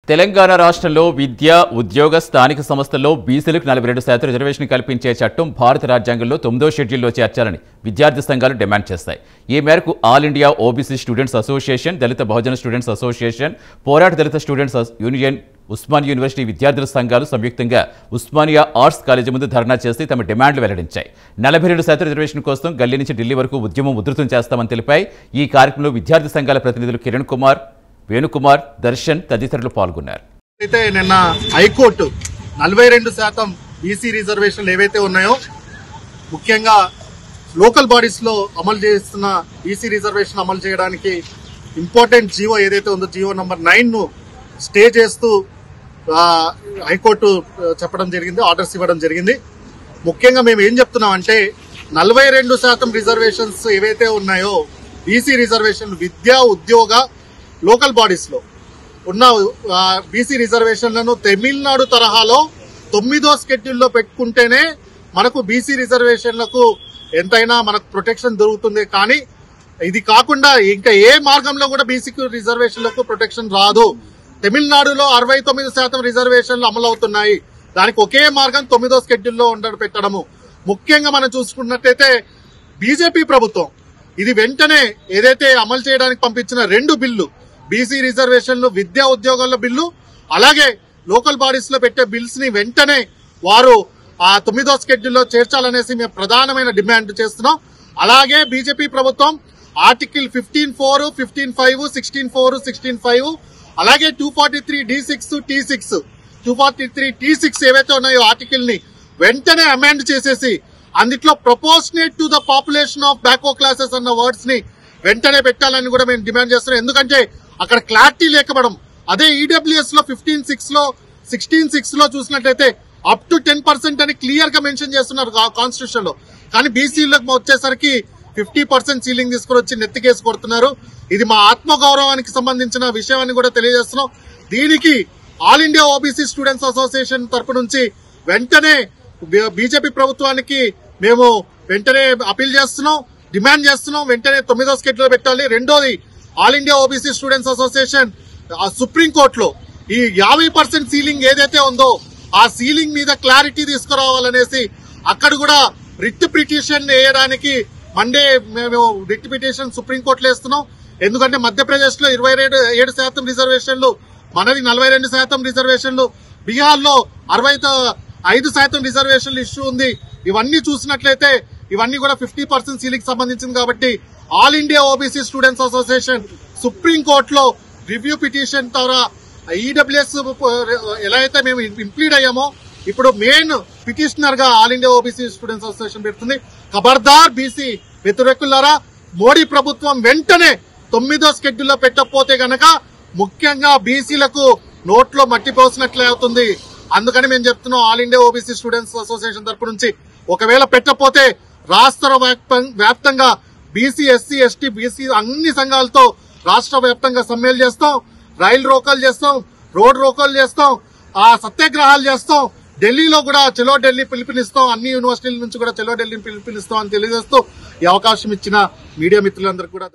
తెలంగాణ రాష్ట్రంలో విద్య, ఉద్యోగ, స్థానిక సంస్థల్లో బీసీలకు 42% రిజర్వేషన్ కల్పించే చట్టం భారత రాజ్యాంగంలో 9వ షెడ్యూల్లో చేర్చాలని విద్యార్థి సంఘాలు డిమాండ్ చేస్తాయి. ఈ మేరకు all India OBC students association, Dalit Bahujan students association, పోరాట Dalit students union, Osmania university విద్యార్థుల సంఘాలు సంయుక్తంగా ఉస్మానియా ఆర్ట్స్ కాలేజీ ముందు ధర్నా చేసి తమ డిమాండ్లు వెల్లడించాయి. 42% రిజర్వేషన్ కోసం గల్లీ నుంచి ఢిల్లీ వరకు ఉద్యమం ఉధృతం చేస్తామని తెలిపాయి. ఈ కార్యక్రమంలో విద్యార్థి సంఘాల ప్రతినిధులు కిరణ్ కుమార్, వేణుకుమార్, దర్శన్ తదితరులు పాల్గొన్నారు. అయితే నిన్న హైకోర్టు 42% బీసీ రిజర్వేషన్లు ఏవైతే ఉన్నాయో, ముఖ్యంగా లోకల్ బాడీస్ లో అమలు చేస్తున్న బీసీ రిజర్వేషన్ అమలు చేయడానికి ఇంపార్టెంట్ జీవో ఏదైతే ఉందో, జీవో నంబర్ 9 ను స్టే చేస్తూ హైకోర్టు చెప్పడం జరిగింది, ఆర్డర్స్ ఇవ్వడం జరిగింది. ముఖ్యంగా మేము ఏం చెప్తున్నాం అంటే 42% రిజర్వేషన్స్ ఏవైతే ఉన్నాయో, బీసీ రిజర్వేషన్ విద్యా, ఉద్యోగ, లోకల్ బాడీస్ లో ఉన్న బీసీ రిజర్వేషన్లను తమిళనాడు తరహాలో 9వ షెడ్యూల్లో పెట్టుకుంటేనే మనకు బీసీ రిజర్వేషన్లకు ఎంతైనా మనకు ప్రొటెక్షన్ దొరుకుతుంది. కానీ ఇది కాకుండా ఇంకా ఏ మార్గంలో కూడా బీసీ రిజర్వేషన్లకు ప్రొటెక్షన్ రాదు. తమిళనాడులో 69% రిజర్వేషన్లు అమలవుతున్నాయి. దానికి ఒకే మార్గం 9వ షెడ్యూల్లో పెట్టడము. ముఖ్యంగా మనం చూసుకున్నట్లయితే బీజేపీ ప్రభుత్వం ఇది వెంటనే ఏదైతే అమలు చేయడానికి పంపించిన 2 బిల్లు, బీసీ రిజర్వేషన్లు, విద్యా ఉద్యోగాల బిల్లు, అలాగే లోకల్ బాడీస్ లో పెట్టే బిల్స్ ని వెంటనే వారు ఆ 9వ షెడ్యూల్లో చేర్చాలనేసి మేము ప్రధానమైన డిమాండ్ చేస్తున్నాం. అలాగే బీజేపీ ప్రభుత్వం ఆర్టికల్ 15(4), 15(5), 16(4), 16(5), అలాగే 243(d)(6), T6, 243(T6) ఏవైతే ఉన్నాయో ఆర్టికల్ ని వెంటనే అమెండ్ చేసేసి అందులో proportionate to the population of backward classes అన్న వర్డ్స్ ని వెంటనే పెట్టాలని కూడా మేము డిమాండ్ చేస్తున్నాం. ఎందుకంటే అక్కడ క్లారిటీ లేకపోవడం. అదే ఈడబ్ల్యూఎస్ లో 16(6) లో చూసినట్లయితే అప్ టు 10% అని క్లియర్ గా మెన్షన్ చేస్తున్నారు కాన్స్టిట్యూషన్ లో. కానీ బీసీలకు వచ్చేసరికి 50% సీలింగ్ తీసుకుని వచ్చి నెత్తికేసి కొడుతున్నారు. ఇది మా ఆత్మగౌరవానికి సంబంధించిన విషయం అని కూడా తెలియజేస్తున్నాం. దీనికి all India OBC students association తరపు నుంచి వెంటనే బీజేపీ ప్రభుత్వానికి మేము వెంటనే అపీల్ చేస్తున్నాం, డిమాండ్ చేస్తున్నాం. వెంటనే 9వ షెడ్యూల్లో పెట్టాలి. రెండోది, all India OBC students association సుప్రీంకోర్టులో ఈ 50% సీలింగ్ ఏదైతే ఉందో ఆ సీలింగ్ మీద క్లారిటీ తీసుకురావాలనేసి అక్కడ కూడా రిట్ పిటిషన్ వేయడానికి మండే మేము రిట్ పిటిషన్ సుప్రీంకోర్టులో వేస్తున్నాం. ఎందుకంటే మధ్యప్రదేశ్ లో 27% రిజర్వేషన్లు, మనది 42% రిజర్వేషన్లు, బీహార్ లో 65% రిజర్వేషన్లు ఇష్యూ ఉంది. ఇవన్నీ చూసినట్లయితే ఇవన్నీ కూడా 50% సీలింగ్ సంబంధించింది. కాబట్టి all India OBC students association సుప్రీంకోర్టులో రివ్యూ పిటిషన్ ద్వారా ఈడబ్ల్యూఎస్ ఎలా అయితే మేము ఇంప్లీడ్ అయ్యామో ఇప్పుడు మెయిన్ పిటిషనర్ గా all India OBC students association పెడుతుంది. ఖబర్దార్ బీసీ వ్యతిరేకులారా, మోడీ ప్రభుత్వం వెంటనే 9వ షెడ్యూల్లో పెట్టకపోతే గనక ముఖ్యంగా బీసీలకు నోట్లో మట్టి పోసినట్లే అవుతుంది. అందుకని మేము చెప్తున్నాం all India OBC students association తరపు నుంచి ఒకవేళ పెట్టకపోతే రాష్ట్ర వ్యాప్తంగా బీసీ, ఎస్సీ, ఎస్టీ, బీసీ అన్ని సంఘాలతో రాష్ట్ర వ్యాప్తంగా సమ్మెలు చేస్తాం, రైలు రోకోలు చేస్తాం, రోడ్ రోకోలు చేస్తాం, సత్యాగ్రహాలు చేస్తాం. ఢిల్లీలో కూడా చలో ఢిల్లీ పిలుపునిస్తాం, అన్ని యూనివర్సిటీల నుంచి కూడా చలో ఢిల్లీ పిలుపునిస్తాం అని తెలియజేస్తూ ఈ అవకాశం ఇచ్చిన మీడియా మిత్రులందరికీ కూడా